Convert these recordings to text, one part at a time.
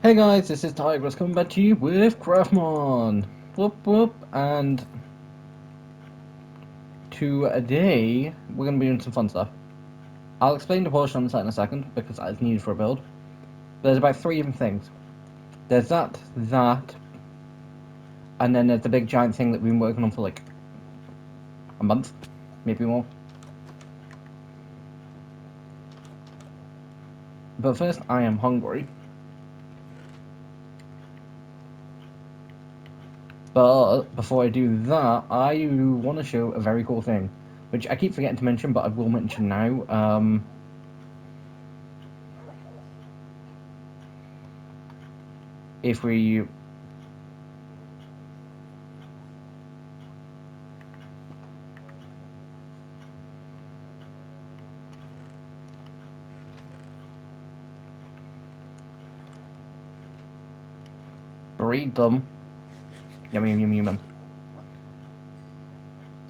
Hey guys, this is Tigress coming back to you with Craftymon. Whoop whoop, and today we're going to be doing some fun stuff. I'll explain the portion on the site in a second because it's needed for a build. There's about three different things. There's that, and then there's the big giant thing that we've been working on for like a month, maybe more. But first, I am hungry. But before I do that, I want to show a very cool thing, which I keep forgetting to mention, but I will mention now. If we breed them, yum yum yum yum.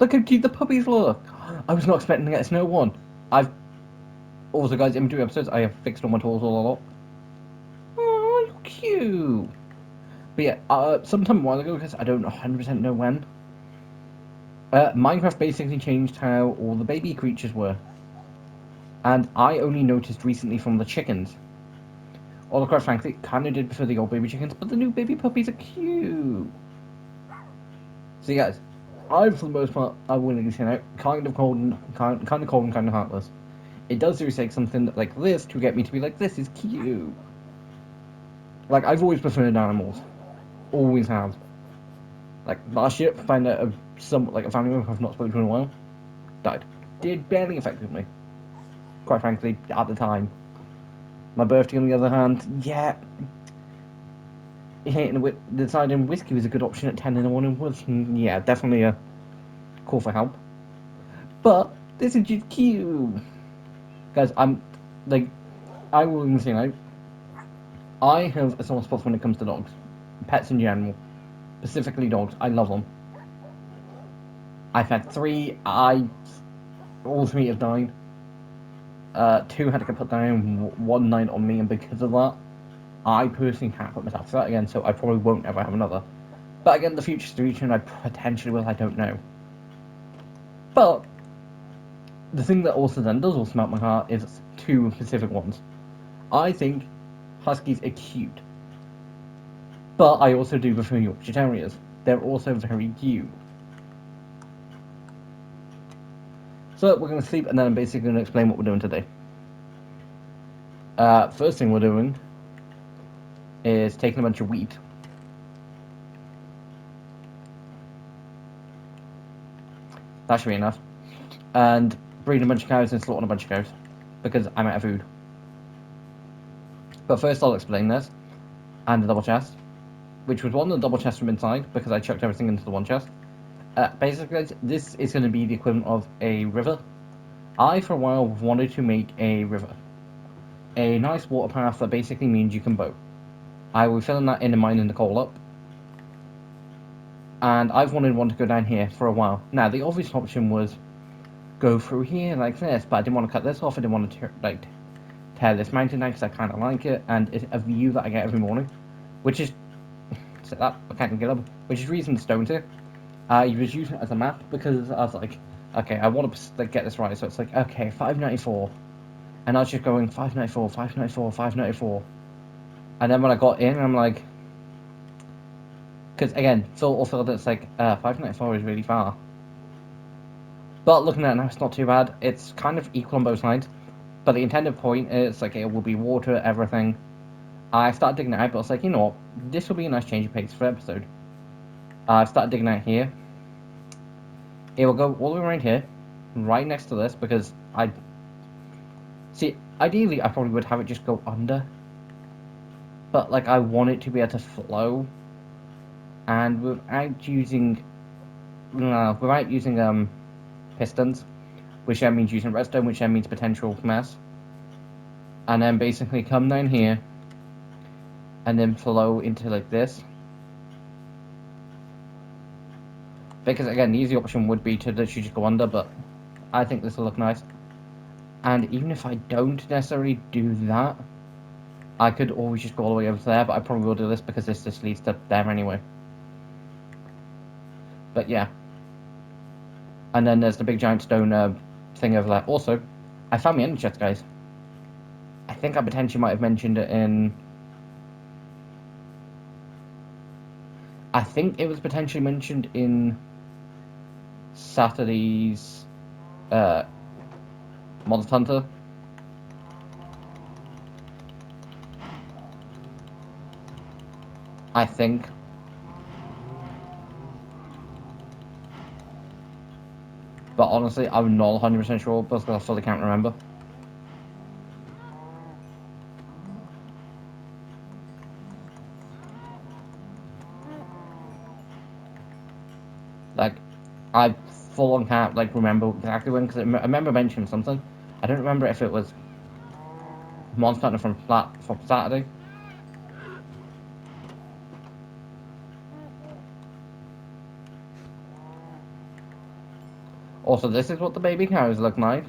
Look how cute the puppies look! I was not expecting to get a snow one. I've also, guys, in between episodes, I have fixed all my tools all a lot. Oh, you're cute. But yeah, sometime a while ago, because I don't 100% know when, Minecraft basically changed how all the baby creatures were. And I only noticed recently from the chickens. Although, quite frankly, kind of did prefer the old baby chickens, but the new baby puppies are cute. So, guys, I, for the most part, I willingly say out, kind of cold and kind of cold and kind of heartless. It does take something like this to get me to be like, this is cute. Like, I've always preferred animals. Always have. Like, last year, found out a family member I've not spoken to in a while died. Did barely affect me. Quite frankly, at the time. My birthday, on the other hand, yeah. Deciding whiskey was a good option at 10 in the morning was, yeah, definitely a call for help. But, this is just cute. Guys, I will say now, I have a soft spot when it comes to dogs. Pets in general. Specifically dogs. I love them. I've had three. All three have died. Two had to get put down. One died on me, and because of that, I personally can't put myself through that again. So I probably won't ever have another. But again, the future's the future, and I potentially will. I don't know. But the thing that also then does also melt my heart is two specific ones. I think huskies are cute, but I also do prefer Yorkshire Terriers. They're also very cute. So we're going to sleep, and then I'm basically going to explain what we're doing today. First thing we're doing is taking a bunch of wheat. That should be enough. And breeding a bunch of cows and slaughtering a bunch of cows. Because I'm out of food. But first I'll explain this. And the double chest. Which was one of the double chests from inside, because I chucked everything into the one chest. Basically, this is going to be the equivalent of a river. I, for a while, wanted to make a river. A nice water path that basically means you can boat. I will fill in that in and mining the coal up. And I've wanted one to go down here for a while. Now, the obvious option was go through here like this, but I didn't want to cut this off. I didn't want to tear this mountain down because I kind of like it, and it's a view that I get every morning, which is set that I can't get up, which is reason to stone it. I was using it as a map because I was like, okay, I want to get this right, so it's like, okay, 594, and I was just going 594, 594, 594, and then when I got in, I'm like, because again, Phil it's like 594 is really far. But looking at it now, it's not too bad. It's kind of equal on both sides. But the intended point is, like, it will be water, everything. I started digging it out, but I was like, you know what? This will be a nice change of pace for episode. I started digging out here. It will go all the way around here, right next to this, because I... See, ideally, I probably would have it just go under. But, like, I want it to be able to flow. And without using... pistons, which then means using redstone, which then means potential mess. And then basically come down here and then flow into like this. Because again, the easy option would be to literally just go under, but I think this will look nice. And even if I don't necessarily do that, I could always just go all the way over there, but I probably will do this because this just leads to there anyway. But yeah. And then there's the big giant stone thing over there. Also, I found my energy chest, guys. I think I potentially might have mentioned it in... I think it was potentially mentioned in Saturday's Monster Hunter. I think. But honestly, I'm not 100% sure because I still can't remember. Like, I full on can't like remember exactly when, because I remember mentioning something. I don't remember if it was Monster Hunter from Saturday. Also, this is what the baby cows look like.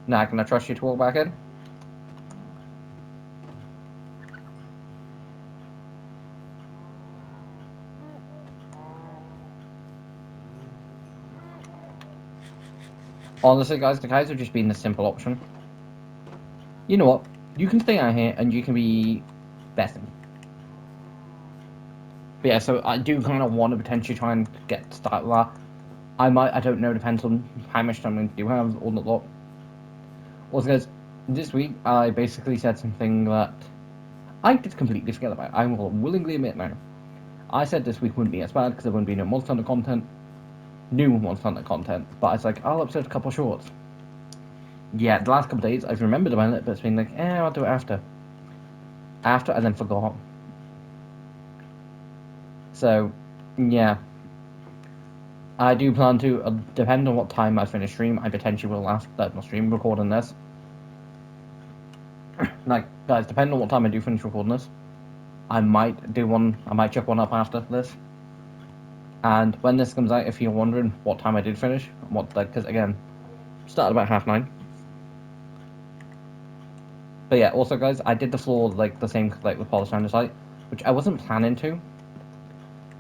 Now, can I trust you to walk back in? Honestly, guys, the cows have just been the simple option. You know what? You can stay out here and you can be besting. But yeah, so I do kind of want to potentially try and get started with that. I might, I don't know, depends on how much time I do have or not. Also, guys, this week I basically said something that I just completely forget about. I will willingly admit now. I said this week wouldn't be as bad because there wouldn't be no Monster Hunter content, new Monster Hunter content, but I was like, I'll upload a couple of shorts. Yeah, the last couple of days I've remembered about it, but it's been like, I'll do it after. And then forgot. So, yeah. I do plan to, depending on what time I finish stream, I potentially will after my stream recording this. Like, guys, depending on what time I do finish recording this, I might do one, I might check one up after this. And when this comes out, if you're wondering what time I did finish, because again, started about 9:30. But yeah, also guys, I did the floor like the same like with polished andesite, which I wasn't planning to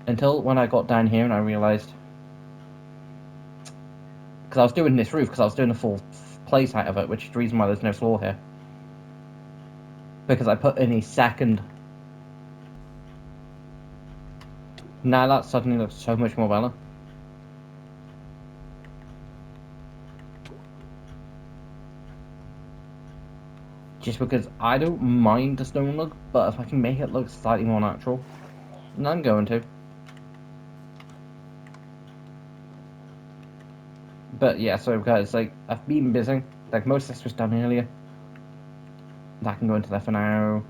until when I got down here and I realized, because I was doing this roof because I was doing a full play site of it, which is the reason why there's no floor here. Because I put in a second. Now that suddenly looks so much more better. Just because I don't mind the stone look, but if I can make it look slightly more natural, then I'm going to. But yeah, so guys, like, I've been busy. Like, most of this was done earlier. That can go into there for now.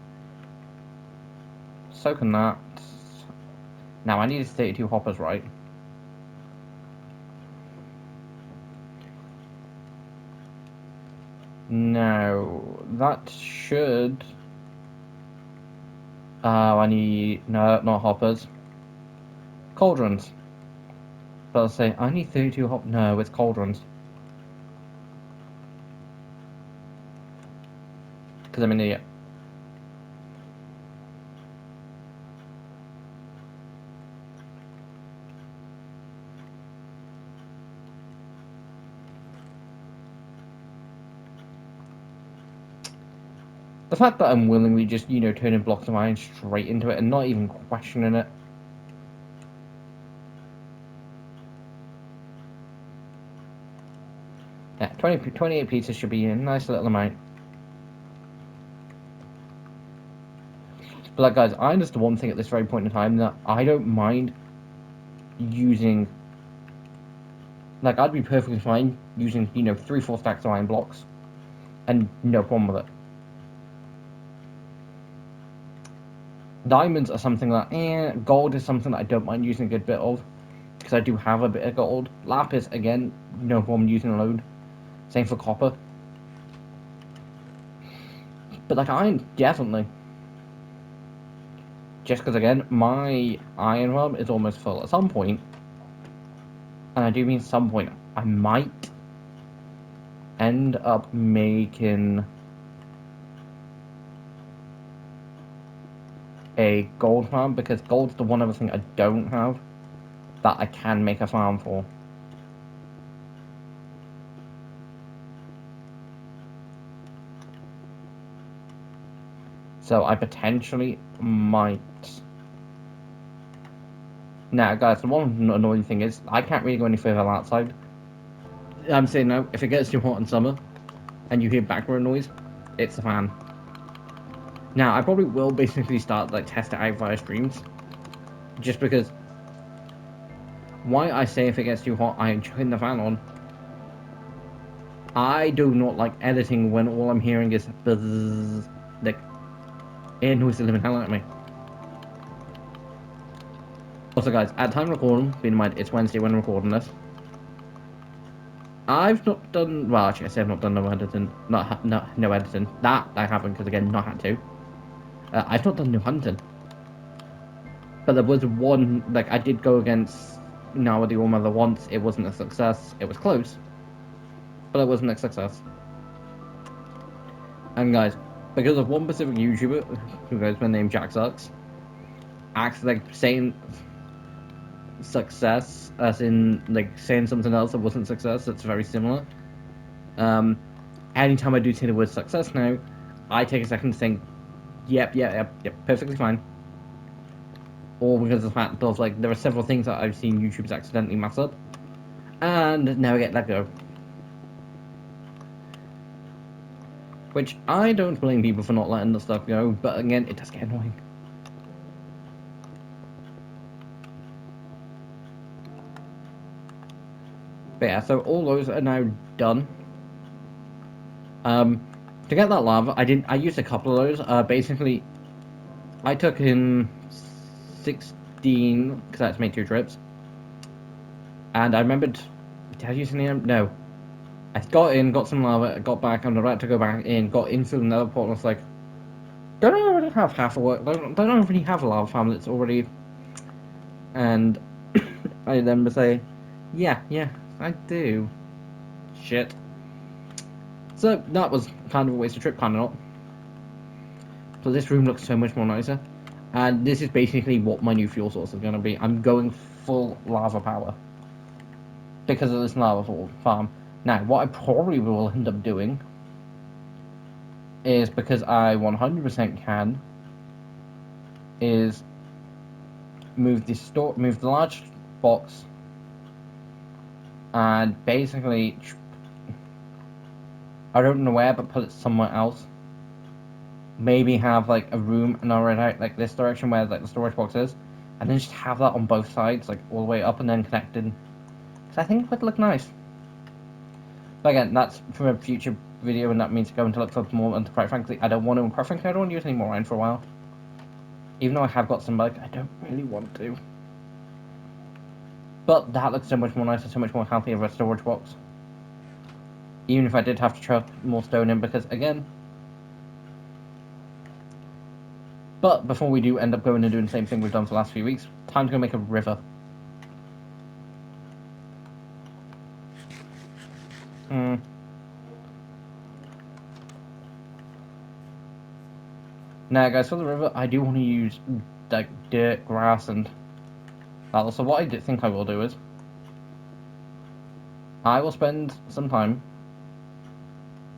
So can that. Now, I need 32 hoppers, right? No, that should... I need... No, not hoppers. Cauldrons. But I'll say, I need 32 hop... No, it's cauldrons. Because I'm an idiot. The fact that I'm willingly just, turning blocks of iron straight into it and not even questioning it. Yeah, 28 pieces should be a nice little amount. But like, guys, I understand one thing at this very point in time, that I don't mind using... Like, I'd be perfectly fine using, 3-4 stacks of iron blocks. And no problem with it. Diamonds are something that, gold is something that I don't mind using a good bit of, because I do have a bit of gold. Lapis, again, no problem using a load. Same for copper. But like iron, definitely. Just because again, my iron realm is almost full. At some point, and I do mean some point, I might end up making a gold farm, because gold's the one other thing I don't have that I can make a farm for. So I potentially might. Now, guys, the one annoying thing is I can't really go any further outside. I'm saying now, if it gets too hot in summer and you hear background noise, it's the fan. Now, I probably will basically start like test it out via streams, just because. Why I say if it gets too hot, I am chucking the fan on. I do not like editing when all I'm hearing is buzz, like air noise the living hell out of me. Also, guys, at time of recording, bear in mind it's Wednesday when I'm recording this. I've not done, well, actually, I say I've not done no editing. No editing. That I haven't, because again, not had to. I've not done no hunting. But there was one, like, I did go against Now the All Mother once. It wasn't a success. It was close, but it wasn't a success. And guys, because of one specific YouTuber, who goes by the name Jack Sucks, acts like saying success as in like saying something else that wasn't success that's very similar. Anytime I do say the word success now, I take a second to think, yep, perfectly fine. Or because of the fact of like there are several things that I've seen YouTubers accidentally mess up, and now I get let go. Which I don't blame people for not letting the stuff go, but again, it does get annoying. But yeah, so all those are now done. To get that lava, I used a couple of those. Basically, I took in 16, because I had to make 2 trips. And I remembered, did I use any of them? No. I got in, got some lava, got back, I'm about to go back in, got into another port, and I was like, don't I already have half a work? Don't I already have a lava farm that's already. And I then would say, yeah, I do. Shit. So that was kind of a waste of trip, kind of not. So this room looks so much more nicer. And this is basically what my new fuel source is going to be. I'm going full lava power because of this lava farm. Now, what I probably will end up doing is, because I 100% can, is move the large box, and basically, I don't know where, but put it somewhere else. Maybe have like a room and already out like this direction where like the storage box is, and then just have that on both sides, like all the way up and then connected. Because I think it would look nice. But again, that's for a future video, and that means going to look for more. And quite frankly, I don't want to. Quite frankly, I don't want to use any more iron for a while. Even though I have got some, like, I don't really want to. But that looks so much more nicer, so much more healthy of a storage box. Even if I did have to chuck more stone in, because again. But before we do end up going and doing the same thing we've done for the last few weeks, time to go make a river. Now, guys, for the river, I do want to use like dirt, grass, and that. So what I think I will do is, I will spend some time.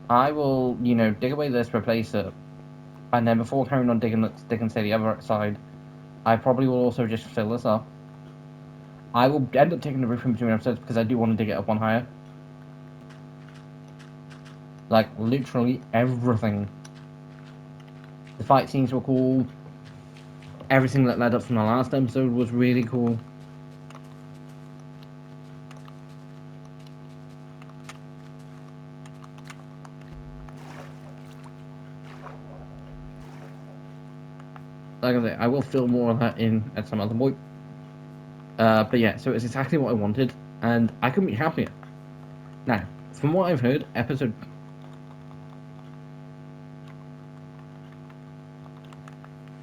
I will, dig away this, replace it, and then before carrying on digging, say the other side, I probably will also just fill this up. I will end up taking the roof in between episodes because I do want to dig it up one higher. Like literally everything. The fight scenes were cool. Everything that led up from the last episode was really cool. Like I say, I will fill more of that in at some other point. But yeah, so it's exactly what I wanted, and I couldn't be happier. Now, from what I've heard,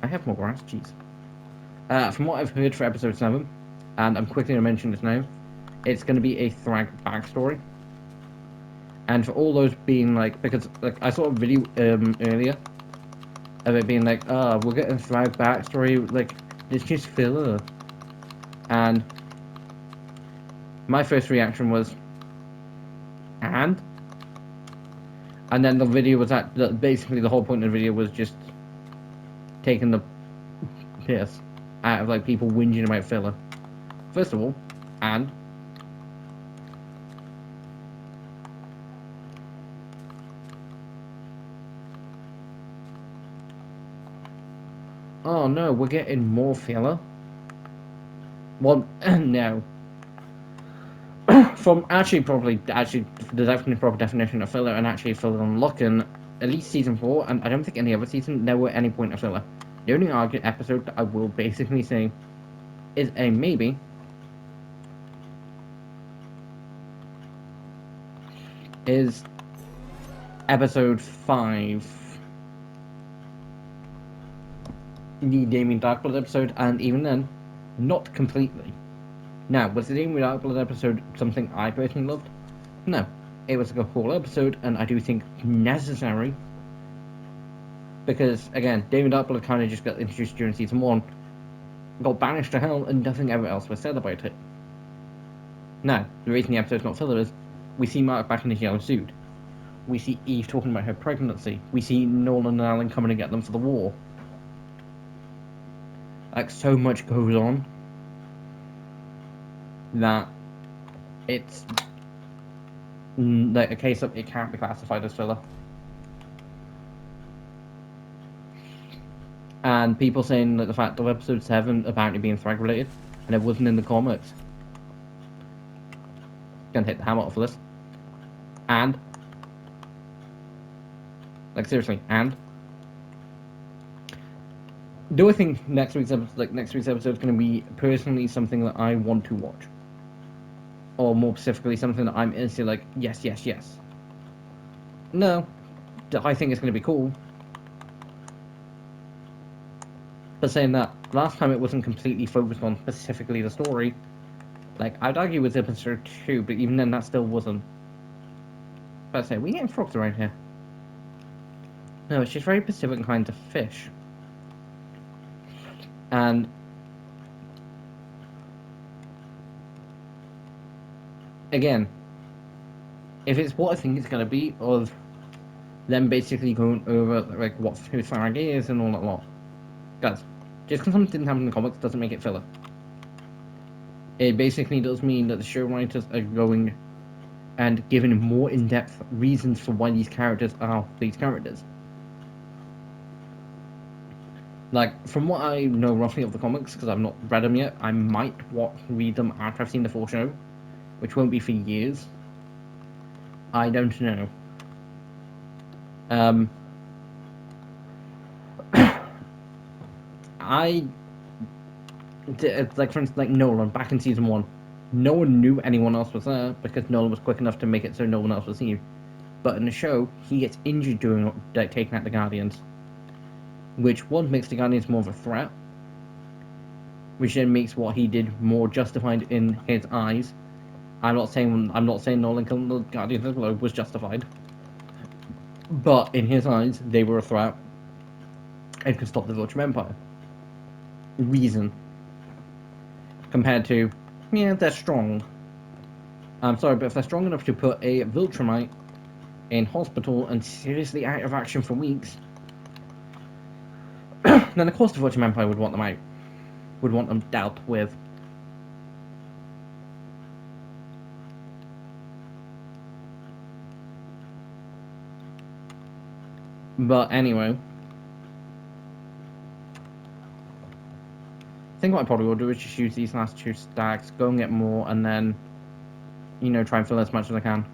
I have more grass, jeez. From what I've heard for episode 7, and I'm quickly going to mention this now, it's going to be a Thrag backstory. And for all those being like, because like I saw a video earlier of it being like, oh, we're getting Thrag backstory, like, it's just filler. And my first reaction was, and then the video was basically the whole point of the video was just taking the piss out of like people whinging about filler. First of all, and oh no, we're getting more filler. Well, no. From actually the definitely proper definition of filler and actually filler unlocking at least season 4, and I don't think any other season there were any point of filler. The only episode that I will basically say is a maybe is episode 5, the Damien Darkblood episode, and even then, not completely. Now, was the Damien Darkblood episode something I personally loved? No. It was a whole episode, and I do think necessary. Because, again, Damien Darkblood kind of just got introduced during season 1, got banished to hell, and nothing ever else was said about it. Now, the reason the episode's not filler is we see Mark back in his yellow suit. We see Eve talking about her pregnancy. We see Nolan and Alan coming to get them for the war. Like, so much goes on that it's like a case of it can't be classified as filler. And people saying that the fact of episode 7 apparently being Thrag related and it wasn't in the comics. Gonna hit the hammer off for this. And like seriously, and do I think next week's episode is gonna be personally something that I want to watch? Or more specifically something that I'm instantly like, yes, yes, yes. No. I think it's gonna be cool. But saying that, last time it wasn't completely focused on specifically the story. Like, I'd argue with episode 2, but even then that still wasn't. But I say, we getting frogs around here. No, it's just very specific kinds of fish. And again, if it's what I think it's gonna be, of them basically going over like what who Thrag is and all that lot. Guys, just because something didn't happen in the comics doesn't make it filler. It basically does mean that the show writers are going and giving more in-depth reasons for why these characters are these characters. Like, from what I know roughly of the comics, because I've not read them yet, I might read them after I've seen the full show, which won't be for years. I don't know. Like, for instance, like Nolan, back in season 1, no one knew anyone else was there because Nolan was quick enough to make it so no one else was seen. But in the show, he gets injured during taking out the Guardians, which one makes the Guardians more of a threat, which then makes what he did more justified in his eyes. I'm not saying Nolan killing the Guardians of the Globe was justified, but in his eyes, they were a threat and could stop the Viltrum Empire. Reason. Compared to, yeah, they're strong. I'm sorry, but if they're strong enough to put a Viltrumite in hospital and seriously out of action for weeks, then of course the Viltrum Empire would want them out. Would want them dealt with. But anyway, I think what I probably will do is just use these last 2 stacks, go and get more, and then, you know, try and fill as much as I can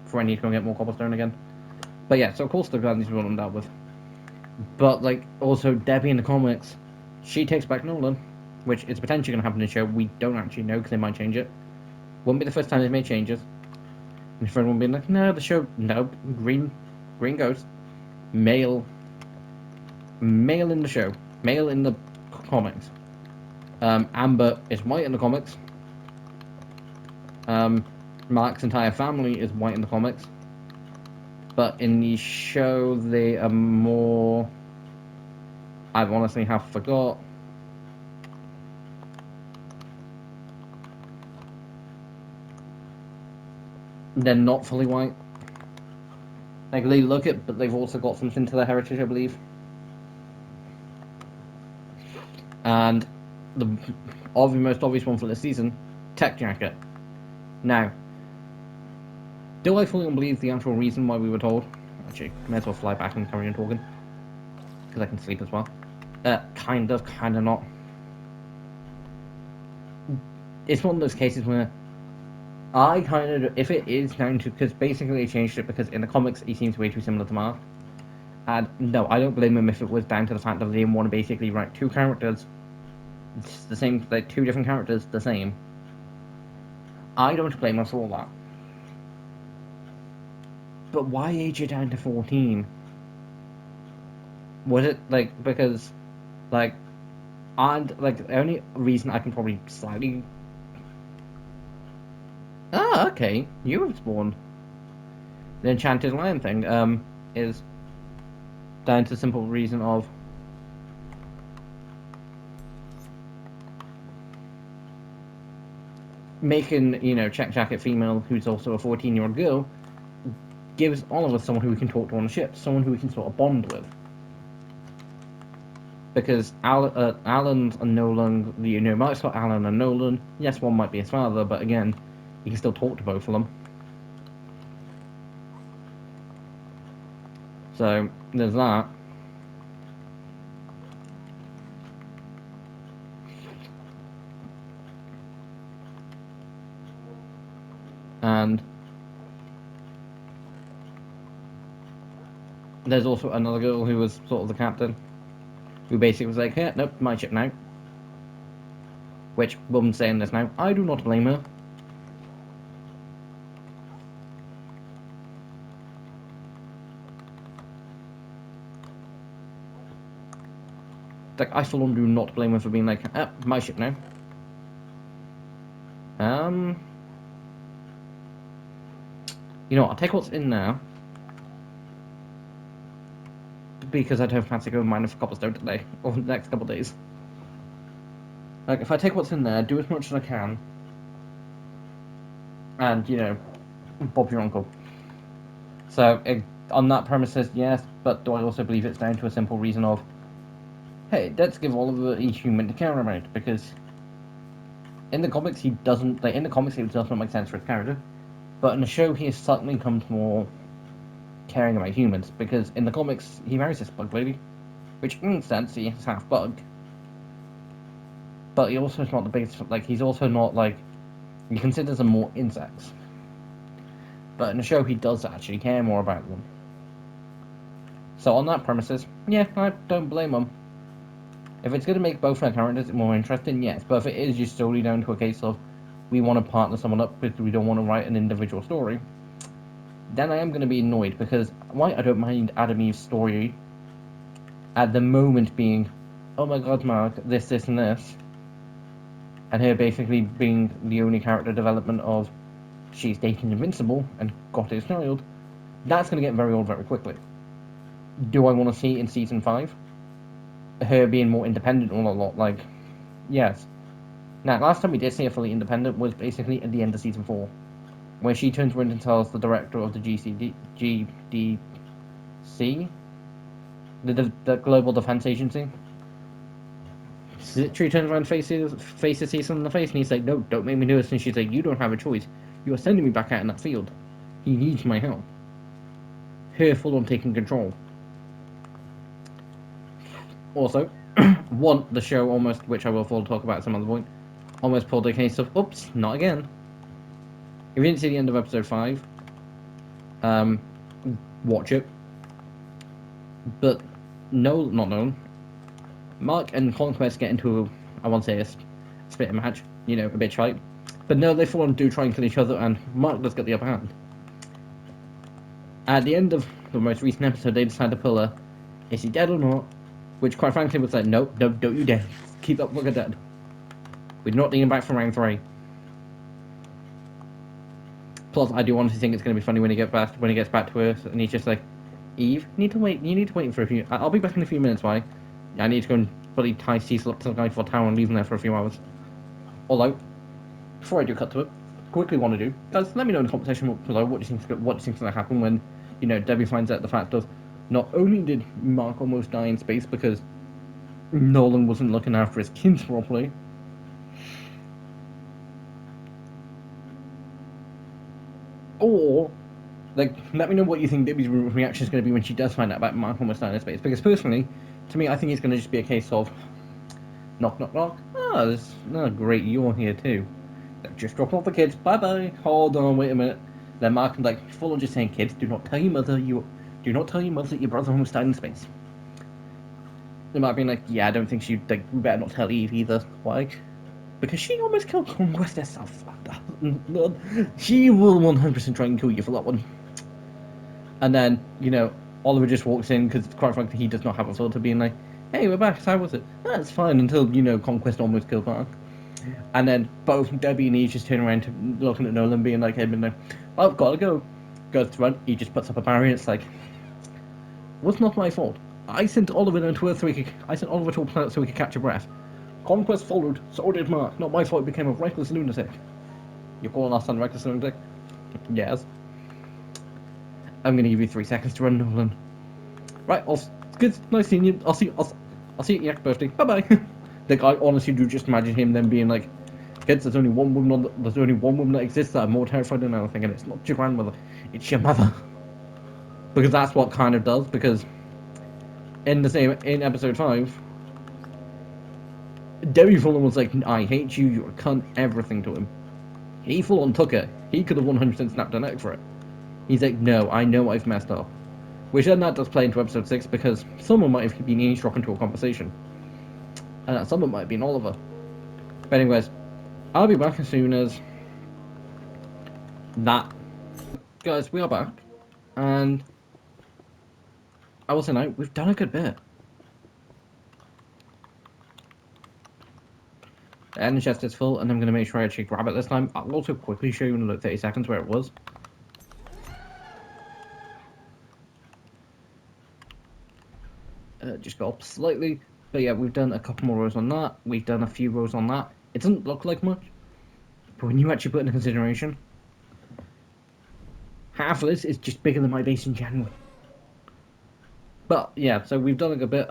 before I need to go and get more cobblestone again. But yeah, so of course the Guardians will want them dealt with. But, like, also Debbie in the comics, she takes back Nolan, which is potentially going to happen in the show. We don't actually know because they might change it. Won't be the first time they've made changes. And friend will be like, no, the show, no, green ghost, male in the show. male in the comics. Amber is white in the comics. Mark's entire family is white in the comics. But in the show, they are more... I honestly have forgot. They're not fully white. Like, they look it, but they've also got something to their heritage, I believe. And the most obvious one for this season, Tech Jacket. Now, do I fully believe the actual reason why we were told? Actually, may as well fly back and carry on talking. Because I can sleep as well. Kind of not. It's one of those cases where I kind of, if it is down to, because basically they changed it because in the comics he seems way too similar to Mark. And no, I don't blame him if it was down to the fact that they didn't want to basically write two characters, it's the same, like two different characters, the same. I don't blame us for all that. But why age it down to 14? Was it, like, because, like, and, like, the only reason I can probably slightly... Ah, okay, you have spawned. The Enchanted Lion thing, is down to the simple reason of making, you know, Check Jacket female, who's also a 14-year-old girl, gives Oliver someone who we can talk to on the ship, someone who we can sort of bond with. Because Alan and Nolan, you know, Mike's got Alan and Nolan. Yes, one might be his father, but again, you can still talk to both of them. So, there's that. And there's also another girl who was sort of the captain, who basically was like, yeah, nope, my ship now. Which, woman's saying this now, I do not blame her. Like, I full on do not blame her for being like, ah, my ship now. You know what, I'll take what's in now. Because I don't fancy going mining for cobblestone today, or the next couple of days. Like, if I take what's in there, do as much as I can, and, you know, Bob your uncle. So, on that premises, yes, but do I also believe it's down to a simple reason of, hey, let's give Oliver a human to care about, because in the comics he doesn't, like, in the comics it does not make sense for his character, but in the show he has suddenly become more caring about humans, because in the comics he marries this bug lady, which in a sense he is half bug, but he also is not the biggest, like, he's also not, like, he considers them more insects. But in the show, he does actually care more about them. So on that premises, yeah, I don't blame him. If it's going to make both our characters more interesting, yes. But if it is just solely down to a case of we want to partner someone up because we don't want to write an individual story, then I am going to be annoyed because why I don't mind Adam Eve's story at the moment being, oh my god, Mark, this, and this, and her basically being the only character development of she's dating Invincible and got his child, that's going to get very old very quickly. Do I want to see in season 5 her being more independent on a lot? Like, yes. Now, last time we did see her fully independent was basically at the end of season 4, where she turns around and tells the director of the GDC, the Global Defense Agency. She turns around and faces Cecil in the face, and he's like, no, don't make me do this. And she's like, you don't have a choice. You are sending me back out in that field. He needs my help. Her full on taking control. Also, the show almost, which I will full talk about at some other point, almost pulled a case of, oops, not again. If you didn't see the end of episode 5, watch it. But not known. Mark and Conquest get into, I won't say a spitting match, you know, a bitch fight. But no, they full on do try and kill each other, and Mark does get the upper hand. At the end of the most recent episode, they decide to pull a, is he dead or not? Which, quite frankly, was like, nope, nope, don't you dare. Keep that fucker dead. We're not getting back from round 3. Plus, I do honestly think it's going to be funny when he gets back to Earth, and he's just like, Eve, you need to wait for a few. I'll be back in a few minutes. Why? I need to go and bloody tie Cecil up to the guy for tower and leave him there for a few hours. Although, before I do cut to it, quickly want to do, guys, let me know in the conversation below what do you think's going to happen when, Debbie finds out the fact of, not only did Mark almost die in space because Nolan wasn't looking after his kids properly, or, like, let me know what you think Debbie's reaction is going to be when she does find out about Mark almost dying in space. Because personally, to me, I think it's going to just be a case of knock, knock, knock. Oh, great, you're here too. Just drop off the kids. Bye bye. Hold on, wait a minute. Then Mark can like full on just saying, kids, do not tell your mother that your brother almost died in space. They might be like, yeah, I don't think we better not tell Eve either. Why? Because she almost killed Conquest herself. She will 100% try and kill you for that one. And then, Oliver just walks in because, quite frankly, he does not have a filter being like, hey, we're back, how was it? That's fine until, Conquest almost killed Mark. And then both Debbie and Eve just turn around to looking at Nolan being like, hey, well, I've got to go. Goes to run, he just puts up a barrier, it's like, was not my fault. I sent Oliver to Earth I sent Oliver to a planet so he could catch a breath. Conquest followed, so did Mark. Not my fault he became a reckless lunatic. You're calling our son reckless lunatic? Yes. I'm gonna give you 3 seconds to run, Nolan. Right, good, nice seeing you. I'll see you at your next birthday. Bye bye. Like, I honestly do just imagine him then being like, kids, there's only one woman that exists that I'm more terrified than anything, and it's not your grandmother, it's your mother. Because that's what kind of does. Because in episode 5, Debbie Fulham was like, I hate you, you're a cunt, everything to him. He full on took it. He could have 100% snapped her neck for it. He's like, no, I know I've messed up. Which then that does play into episode 6 because someone might have been eavesdropping to a conversation. And that someone might have been Oliver. But anyways, I'll be back as soon as that. Guys, we are back. And I will say now, we've done a good bit. The end chest is full, and I'm going to make sure I actually grab it this time. I'll also quickly show you in like 30 seconds where it was. Just go up slightly. But yeah, we've done a couple more rows on that. We've done a few rows on that. It doesn't look like much. But when you actually put it into consideration, half of this is just bigger than my base in January. But yeah, so we've done a good bit.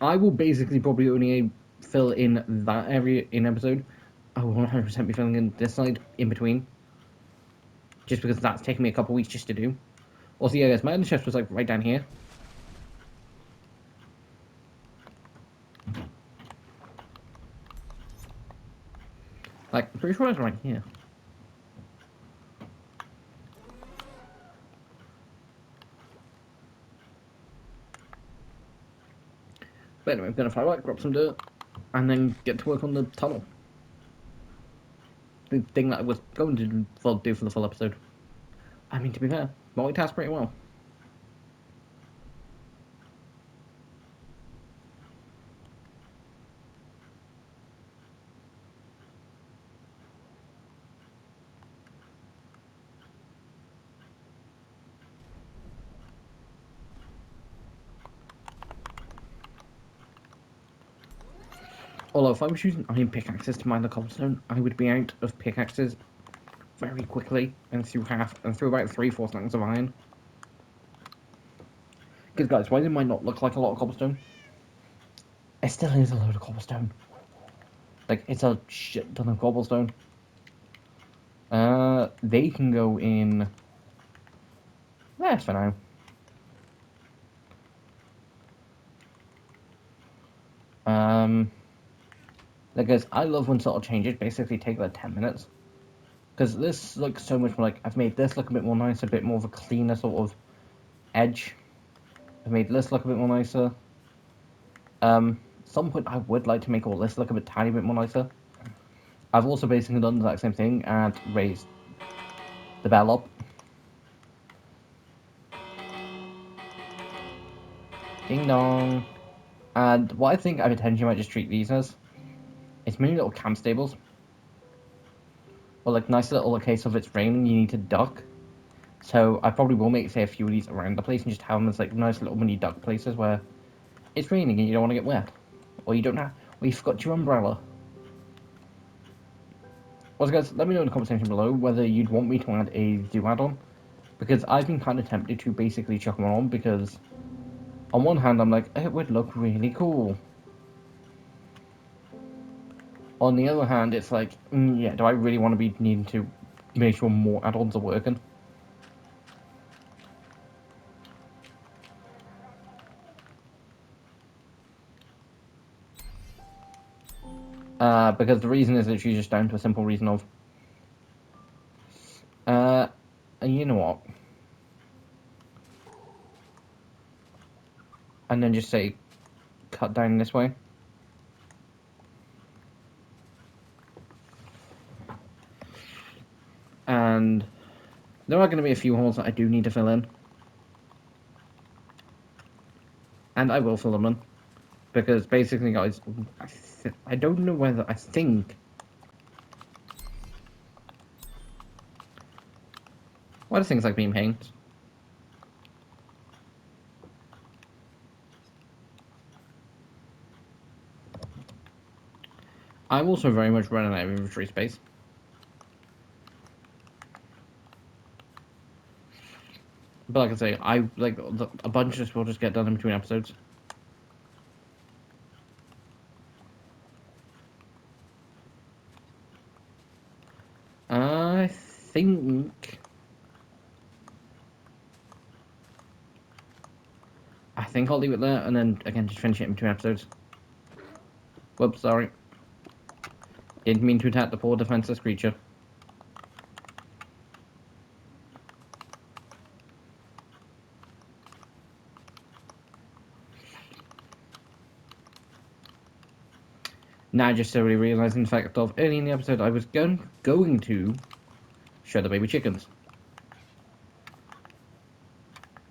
I will basically probably only fill in that area in episode. I will 100% be filling in this side in between. Just because that's taken me a couple weeks just to do. Also, yeah, guys, my other chest was like right down here. Like, I'm pretty sure it's right here. But anyway, I'm gonna fly right, grab some dirt, and then get to work on the tunnel. The thing that I was going to do for the full episode. I mean, to be fair, multitask pretty well. Although, if I was using iron pickaxes to mine the cobblestone, I would be out of pickaxes very quickly and through about 3/4 lengths of iron. Because, guys, why did mine not look like a lot of cobblestone? It still is a load of cobblestone. Like, it's a shit ton of cobblestone. They can go in there for now. Like, guys, I love when sort of changes basically take like 10 minutes. Because this looks so much more like, I've made this look a bit more nice, a bit more of a cleaner sort of edge. I've made this look a bit more nicer. At some point I would like to make all this look a bit tiny bit more nicer. I've also basically done the exact same thing and raised the bell up. Ding dong. And what I think I potentially might just treat these as is mini little camp stables. Or like nice little case of it's raining, you need to duck. So I probably will make, say, a few of these around the place and just have them as like nice little mini duck places where it's raining and you don't want to get wet. Or you don't have, or you forgot your umbrella. Also guys, let me know in the comment section below whether you'd want me to add a zoo add-on. Because I've been kind of tempted to basically chuck them on because on one hand I'm like, it would look really cool. On the other hand, it's like, yeah, do I really want to be needing to make sure more add-ons are working? Because the reason is literally just down to a simple reason of, uh, you know what? And then just say, cut down this way. And there are going to be a few holes that I do need to fill in. And I will fill them in. Because basically, guys, I don't know whether, I think... Why do things like being paint? I'm also very much running out of inventory space. But like I say, a bunch of this will just get done in between episodes. I think... I think I'll leave it there, and then, again, just finish it in between episodes. Whoops, sorry. Didn't mean to attack the poor defenseless creature. Now I just slowly realising the fact of early in the episode I was going to show the baby chickens.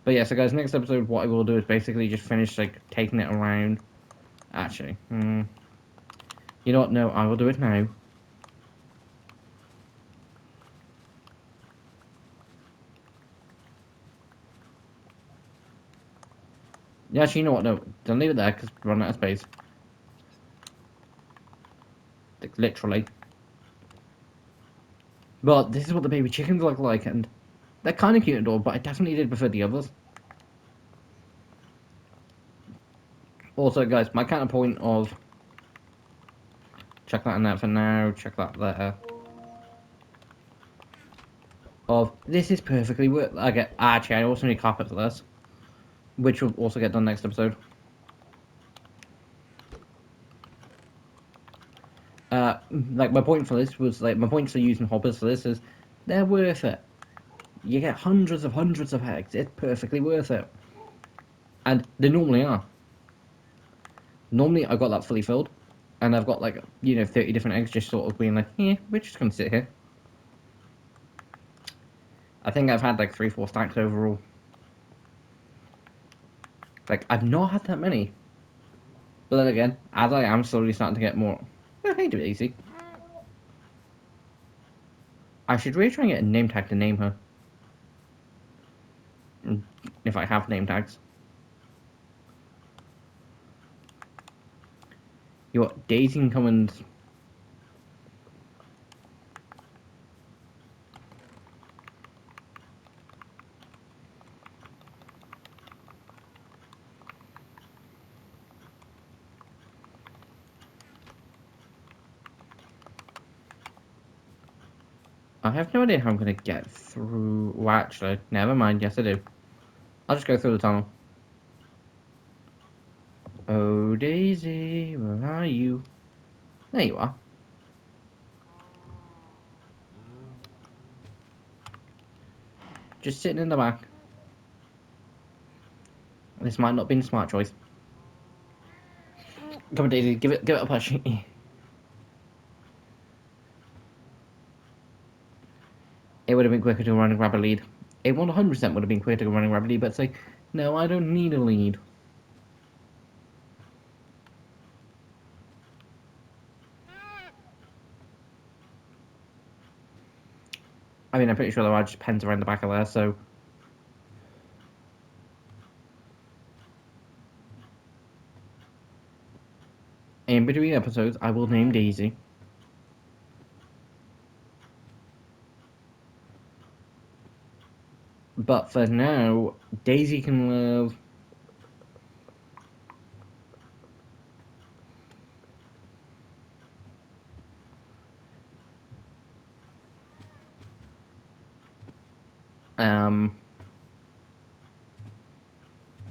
But yeah, so guys, next episode what I will do is basically just finish like taking it around. Actually, you know what? No, I will do it now. Yeah, actually, you know what? No, don't leave it there because we're running out of space. Like, literally. But this is what the baby chickens look like, and they're kind of cute and all, but I definitely did prefer the others. Also, guys, my counterpoint of check that in there for now, check that there. Of this is perfectly worth. I get actually, I also need carpet for this, which will also get done next episode. Like my point for this was like my point for using hoppers for this is they're worth it. You get hundreds of eggs. It's perfectly worth it, and they normally are. Normally, I've got that fully filled, and I've got like 30 different eggs just sort of being like, yeah, we're just gonna sit here. I think I've had like 3-4 stacks overall. Like I've not had that many, but then again, as I am slowly starting to get more, I hate it easy. I should really try and get a name tag to name her. If I have name tags. You got Daisy Cummins. I have no idea how I'm going to get through. Well, actually, never mind. Yes, I do. I'll just go through the tunnel. Oh, Daisy, where are you? There you are. Just sitting in the back. This might not be a smart choice. Come on, Daisy, give it a push. It would have been quicker to run and grab a lead. It 100% would have been quicker to run and grab a lead, but say, no, I don't need a lead. I mean, I'm pretty sure there are just pens around the back of there, so... In between episodes, I will name Daisy. But for now, Daisy can live...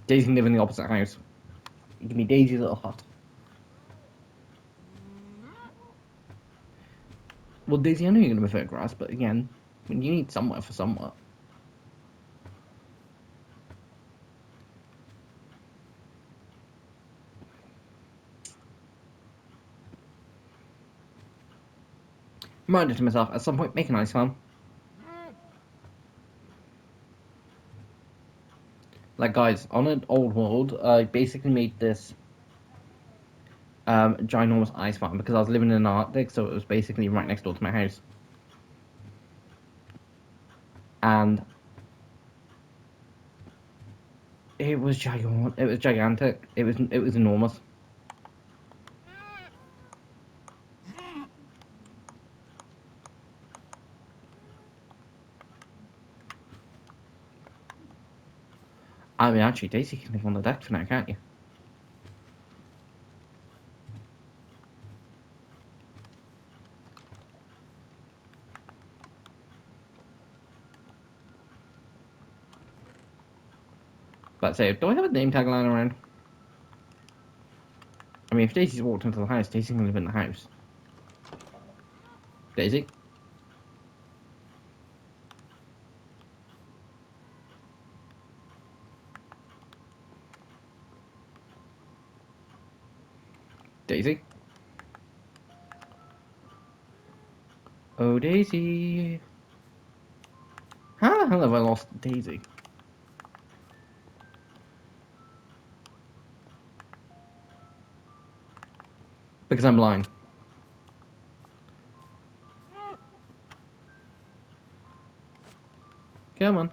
Daisy can live in the opposite house. Give me Daisy's little hut. Well, Daisy, I know you're going to prefer grass, but again, you need somewhere for somewhere. Reminded to myself, at some point, make an ice farm. Like, guys, on an old world, I basically made this ginormous ice farm because I was living in the Arctic, so it was basically right next door to my house. And it was gigantic. It was gigantic. It was enormous. I mean, actually, Daisy can live on the deck for now, can't you? But say, do I have a name tag lying around? I mean, if Daisy's walked into the house, Daisy can live in the house. Daisy? Daisy? Oh, Daisy. How the hell have I lost Daisy? Because I'm blind. Come on.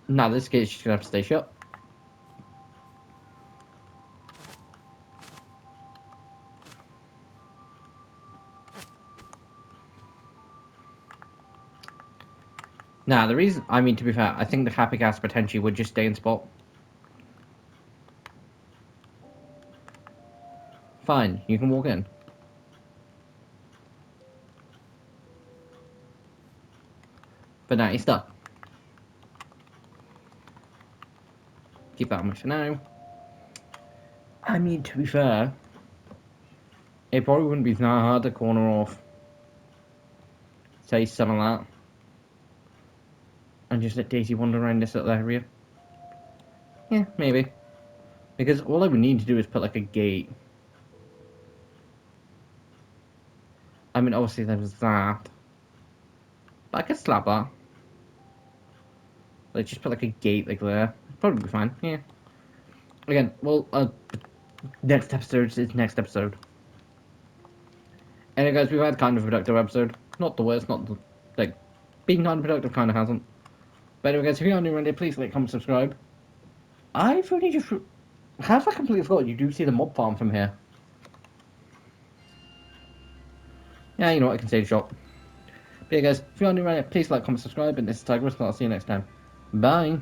Nah, this gate's just gonna have to stay shut. Nah, the reason, I mean, to be fair, I think the happy gas potentially would just stay in spot. Fine, you can walk in. But now you're stuck. Keep that on me for now. I mean, to be fair, it probably wouldn't be that hard to corner off, say, some of that. And just let Daisy wander around this little area. Yeah, maybe. Because all I would need to do is put, like, a gate. I mean, obviously there was that. But I could slap that. Like, just put, like, a gate, like, there. Probably be fine, yeah. Again, well, next episode is next episode. Anyway, guys, we've had kind of a productive episode. Not the worst, not the, like, being non-productive kind of hasn't. But anyway, guys, if you are new around here, please like, comment, subscribe. I've only just... Have I completely forgot you do see the mob farm from here? Yeah, you know what, I can say the shop. But yeah, guys, if you are new around here, please like, comment, subscribe, and this is Tigress, and I'll see you next time. Bye!